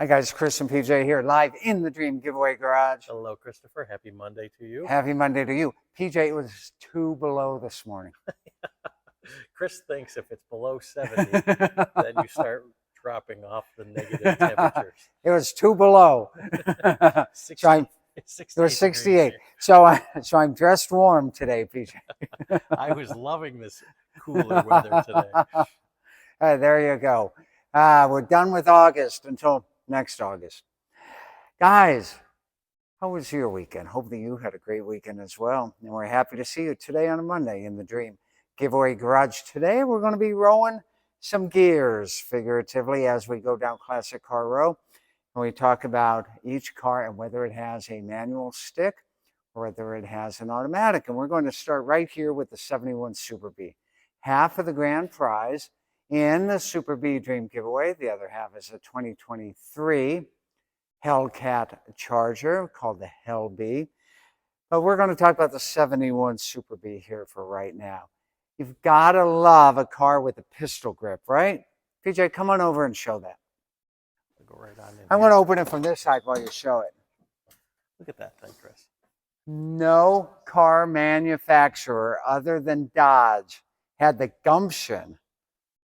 Hi guys, Chris and PJ here, live in the Dream Giveaway Garage. Hello, Christopher. Happy Monday to you. Happy Monday to you. PJ, it was 2 below this morning. Chris thinks if it's below 70, then you start dropping off the negative temperatures. It was 2 below. 60, So it was 68. So I'm dressed warm today, PJ. I was loving this cooler weather today. There you go. We're done with August until next August. Guys, how was your weekend? Hope that you had a great weekend as well. And we're happy to see you today on a Monday in the Dream Giveaway Garage. Today we're going to be rowing some gears, figuratively, as we go down Classic Car Row. And we talk about each car and whether it has a manual stick or whether it has an automatic. And we're going to start right here with the 71 Super Bee. Half of the grand prize in the Super Bee Dream Giveaway. The other half is a 2023 Hellcat Charger called the Hell Bee. But we're going to talk about the 71 Super Bee here for right now. You've got to love a car with a pistol grip, right? PJ, come on over and show that. Go right on in. I'm going to open it from this side while you show it. Look at that thing, Chris. No car manufacturer other than Dodge had the gumption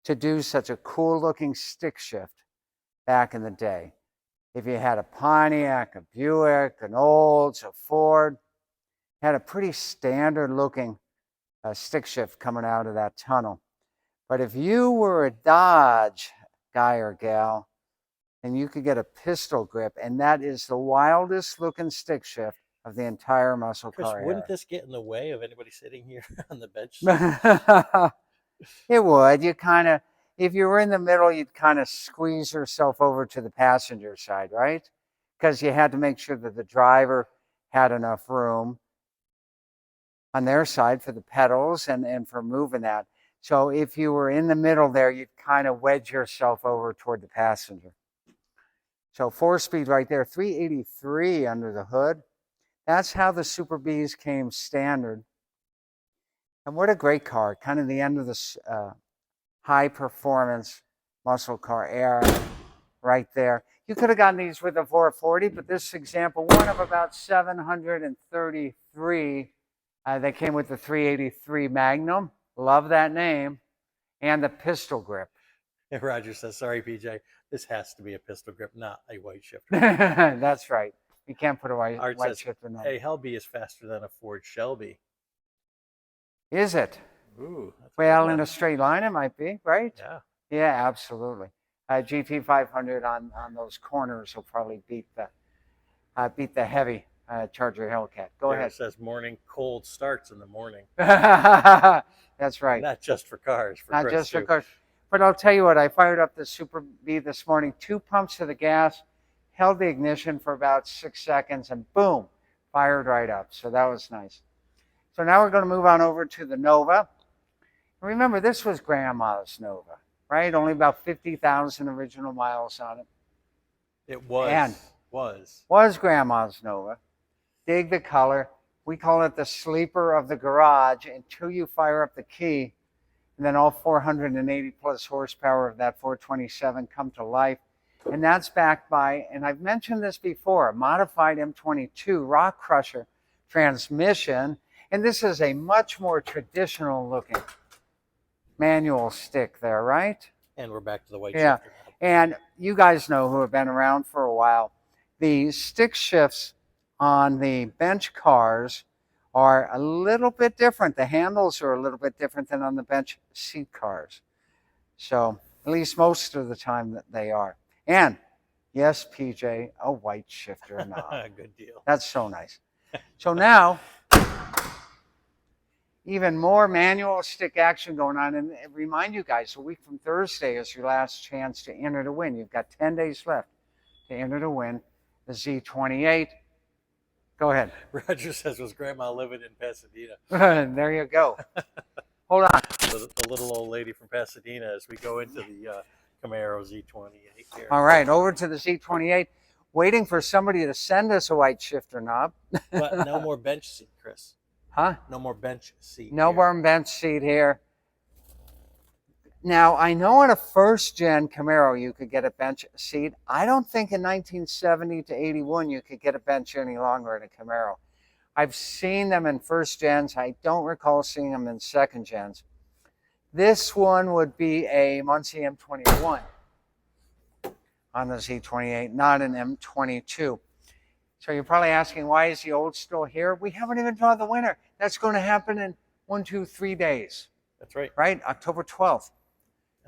to do such a cool looking stick shift back in the day. If you had a Pontiac, a Buick, an Olds, a Ford, had a pretty standard looking stick shift coming out of that tunnel. But if you were a Dodge guy or gal, and you could get a pistol grip, and that is the wildest looking stick shift of the entire muscle Chris, car wouldn't era. this get in the way of anybody sitting here on the bench? It would. You kind of, if you were in the middle, you'd kind of squeeze yourself over to the passenger side, right? Because you had to make sure that the driver had enough room on their side for the pedals and for moving that. So if you were in the middle there, you'd kind of wedge yourself over toward the passenger. So 4-speed right there, 383 under the hood. That's how the Super Bees came standard. And what a great car, kind of the end of this high performance muscle car era right there. You could have gotten these with a 440, but this example, one of about 733, they came with the 383 Magnum. Love that name. And the pistol grip. And Roger says, sorry, PJ, this has to be a pistol grip, not a white shifter. That's right. You can't put a white shifter in. Hey, Hellbee is faster than a Ford Shelby. Is it? Ooh. Well, in a straight line, it might be, right? Yeah. Yeah, absolutely. GT500 on those corners will probably beat the heavy Charger Hellcat. Go ahead. It says morning cold starts in the morning. That's right. Not just for cars. Not just for cars. But I'll tell you what, I fired up the Super Bee this morning, 2 pumps of the gas, held the ignition for about 6 seconds, and boom, fired right up. So that was nice. So now we're going to move on over to the Nova. Remember, this was Grandma's Nova, right? Only about 50,000 original miles on it. It was. And was Grandma's Nova. Dig the color. We call it the sleeper of the garage until you fire up the key, and then all 480 plus horsepower of that 427 come to life. And that's backed by, and I've mentioned this before, a modified M22 Rock Crusher transmission. And this is a much more traditional looking manual stick there, right? And we're back to the white shifter. now. And you guys know, who have been around for a while, the stick shifts on the bench cars are a little bit different. The handles are a little bit different than on the bench seat cars. So at least most of the time that they are. And yes, PJ, a white shifter knob. Good deal. That's so nice. So now, even more manual stick action going on. And remind you guys, a week from Thursday is your last chance to enter to win. You've got 10 days left to enter to win the Z28. Go ahead. Roger says, was Grandma living in Pasadena? There you go. Hold on. The little old lady from Pasadena as we go into the Camaro Z28 here. All right, over to the Z28. Waiting for somebody to send us a white shifter knob. But no more bench seat, Chris. Huh? No more bench seat. No more bench seat here. Now, I know in a first-gen Camaro you could get a bench seat. I don't think in 1970 to 81 you could get a bench any longer in a Camaro. I've seen them in first gens. I don't recall seeing them in second gens. This one would be a Muncie M21 on the Z28, not an M22. So you're probably asking, why is the old still here? We haven't even drawn the winner. That's going to happen in 1, 2, 3 days. That's right. Right? October 12th.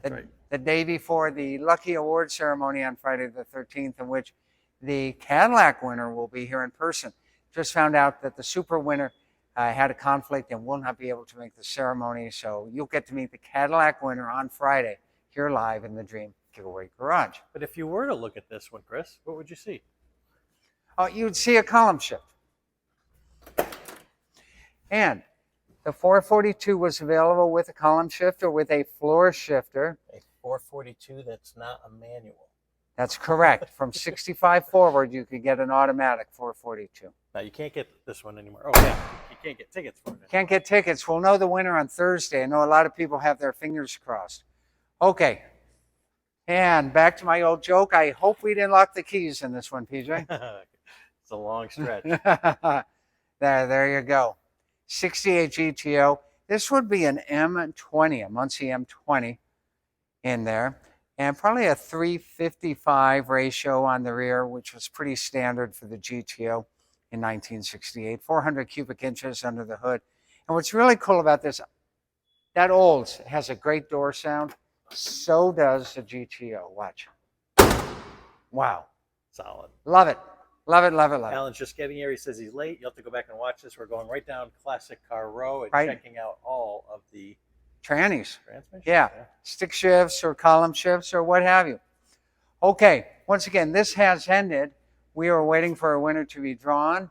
That's right. The day before the Lucky Award ceremony on Friday the 13th, in which the Cadillac winner will be here in person. Just found out that the Super winner had a conflict and will not be able to make the ceremony. So you'll get to meet the Cadillac winner on Friday here live in the Dream Giveaway Garage. But if you were to look at this one, Chris, what would you see? Oh, you'd see a column shift. And the 442 was available with a column shift or with a floor shifter. A 442 that's not a manual. That's correct. From 65 forward, you could get an automatic 442. Now, you can't get this one anymore. Oh, yeah. You can't get tickets for it. Can't get tickets. We'll know the winner on Thursday. I know a lot of people have their fingers crossed. Okay. And back to my old joke. I hope we didn't lock the keys in this one, PJ. It's a long stretch. there you go. 68 GTO. This would be an M20, a Muncie M20 in there. And probably a 355 ratio on the rear, which was pretty standard for the GTO in 1968. 400 cubic inches under the hood. And what's really cool about this, that Olds has a great door sound. So does the GTO. Watch. Wow. Solid. Love it. Love it, love it, love it. Alan's just getting here. He says he's late. You'll have to go back and watch this. We're going right down Classic Car Row and Right. checking out all of the Trannies. transmissions. Yeah. Stick shifts or column shifts or what have you. Okay. Once again, this has ended. We are waiting for a winner to be drawn,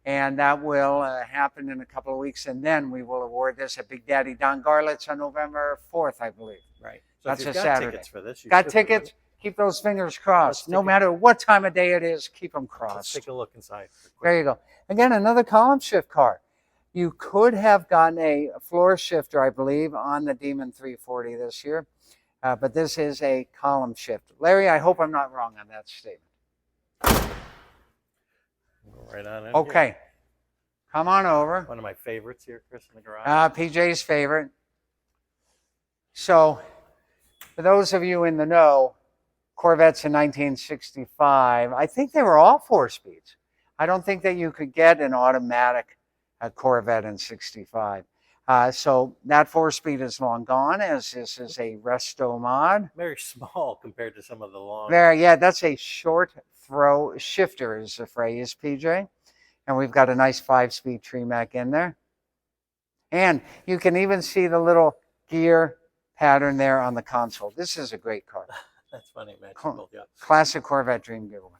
and that will happen in a couple of weeks, and then we will award this at Big Daddy Don Garlett's on November 4th, I believe. Right. So That's if you've a got Saturday. tickets for this, you Got should tickets? Keep those fingers crossed. Let's No take a- matter what time of day it is, keep them Let's crossed. take a look inside. There you go. Again, another column shift car. You could have gotten a floor shifter, I believe, on the Demon 340 this year, but this is a column shift. Larry, I hope I'm not wrong on that statement. Go right on in. Okay. Here. Come on over. One of my favorites here, Chris, in the garage. PJ's favorite. So, for those of you in the know, Corvettes in 1965, I think they were all 4-speeds. I don't think that you could get an automatic Corvette in 65. So that 4-speed is long gone, as this is a resto mod. Very small compared to some of the long. Yeah, that's a short throw shifter is the phrase, PJ. And we've got a nice 5-speed Tremec in there. And you can even see the little gear pattern there on the console. This is a great car. That's funny, man. Yeah. Classic Corvette Dream Giveaway.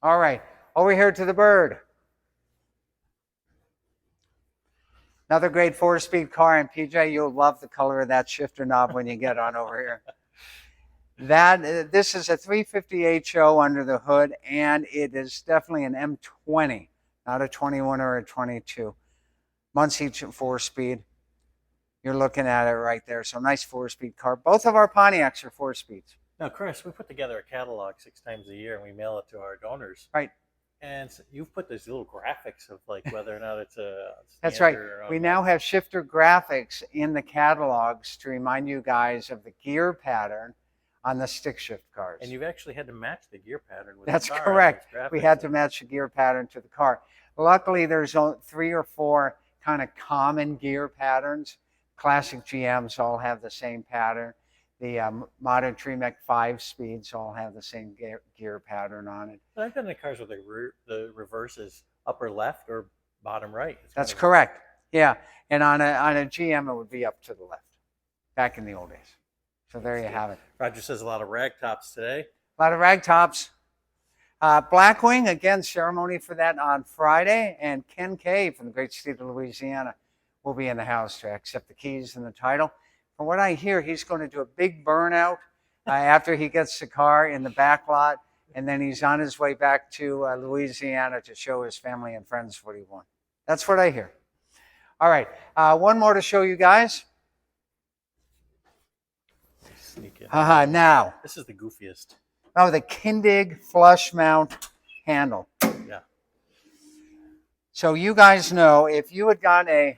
All right, over here to the Bird. Another great 4-speed car, and PJ, you'll love the color of that shifter knob when you get on over here. This is a 350 HO under the hood, and it is definitely an M20, not a 21 or a 22. Muncie 4-speed. You're looking at it right there. So nice 4-speed car. Both of our Pontiacs are 4-speeds. Now, Chris, we put together a catalog 6 times a year, and we mail it to our donors. Right. And so you've put these little graphics of like whether or not it's a That's right. standard or We now have shifter graphics in the catalogs to remind you guys of the gear pattern on the stick shift cars. And you've actually had to match the gear pattern with That's the car on correct. those We graphics. had to match the gear pattern to the car. Luckily, there's 3 or 4 kind of common gear patterns. Classic GMs all have the same pattern. The modern Tremec 5-speeds all have the same gear pattern on it. But I've been in cars where the reverse is upper left or bottom right. It's That's kind of- correct. Yeah, and on a GM, it would be up to the left, back in the old days. So there you have it. Roger says a lot of rag tops today. A lot of rag tops. Blackwing, again, ceremony for that on Friday. And Ken Kay from the great state of Louisiana will be in the house to accept the keys and the title. From what I hear, he's going to do a big burnout after he gets the car in the back lot. And then he's on his way back to Louisiana to show his family and friends what he won. That's what I hear. All right, one more to show you guys. sneak in. Haha, now. This is the goofiest. Oh, the Kindig flush mount handle. Yeah. So you guys know if you had got a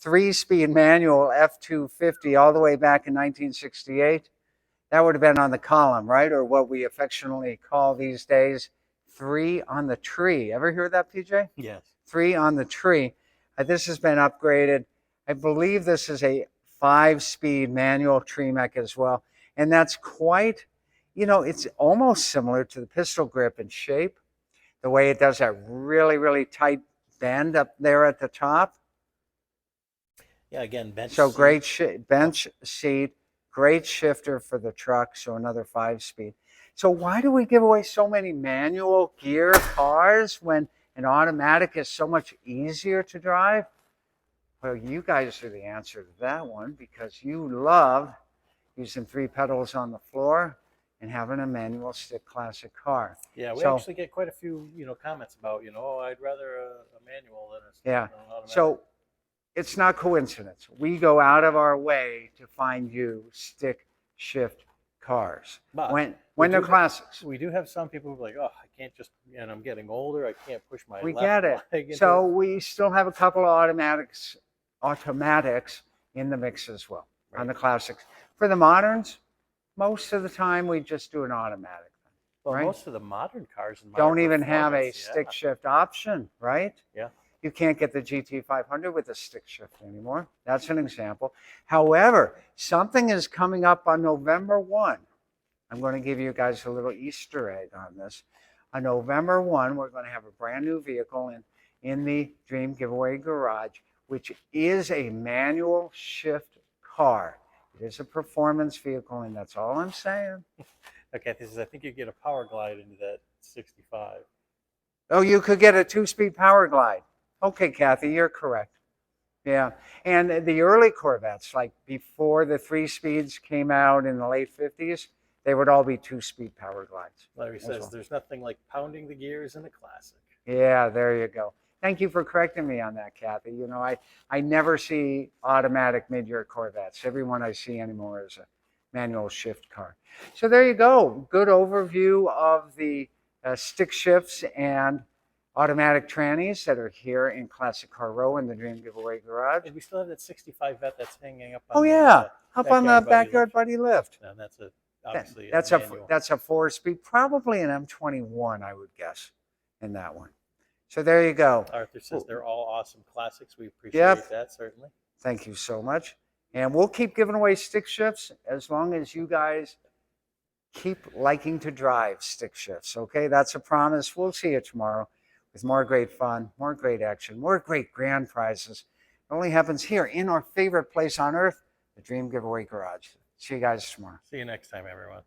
3-speed manual F250 all the way back in 1968, that would have been on the column, right? Or what we affectionately call these days 3 on the tree. Ever hear that, PJ? Yes. 3 on the tree. This has been upgraded. I believe this is a 5-speed manual Tremec as well. And that's quite, it's almost similar to the pistol grip in shape. The way it does that really, really tight bend up there at the top. Yeah, again, bench So seat. great bench seat, great shifter for the truck, so another 5-speed. So why do we give away so many manual gear cars when an automatic is so much easier to drive? Well, you guys are the answer to that one because you love using 3 pedals on the floor and having a manual stick classic car. Yeah, we So- actually get quite a few, comments about, oh, I'd rather a manual than Yeah. an automatic. So it's not coincidence. We go out of our way to find you stick shift cars But when we they're do have- classics. we do have some people who are like, oh, I can't just, and I'm getting older, I can't push my We left get it. leg into So we still have a couple of automatics in the mix as well on the classics. For the moderns, most of the time we just do an automatic. Well, right? most of the modern cars and Don't modern even have a performance, stick shift option, right? Yeah. You can't get the GT500 with a stick shift anymore. That's an example. However, something is coming up on November 1. I'm going to give you guys a little Easter egg on this. On November 1, we're going to have a brand new vehicle in the Dream Giveaway Garage, which is a manual shift car. It is a performance vehicle, and that's all I'm saying. Okay, this is, I think you get a power glide into that 65. Oh, you could get a 2-speed power glide. Okay, Kathy, you're correct. Yeah, and the early Corvettes, like before the 3 speeds came out in the late 50s, they would all be 2-speed power glides. Larry says well. there's nothing like pounding the gears in a classic. Yeah, there you go. Thank you for correcting me on that, Kathy. I never see automatic mid-year Corvettes. Every one I see anymore is a manual shift car. So there you go. Good overview of the stick shifts and automatic trannies that are here in Classic Car Row in the Dream Giveaway Garage. And we still have that 65 Vet that's hanging up on Oh the, yeah, up on the Backyard Buddy Backyard Buddy lift. and that's obviously That's a manual. that's a 4-speed, probably an M21, I would guess, in that one. So there you go. Arthur says they're all awesome classics. We appreciate Yep. that, certainly. Thank you so much. And we'll keep giving away stick shifts as long as you guys keep liking to drive stick shifts. Okay, that's a promise. We'll see you tomorrow with more great fun, more great action, more great grand prizes. It only happens here in our favorite place on earth, the Dream Giveaway Garage. See you guys tomorrow. See you next time, everyone.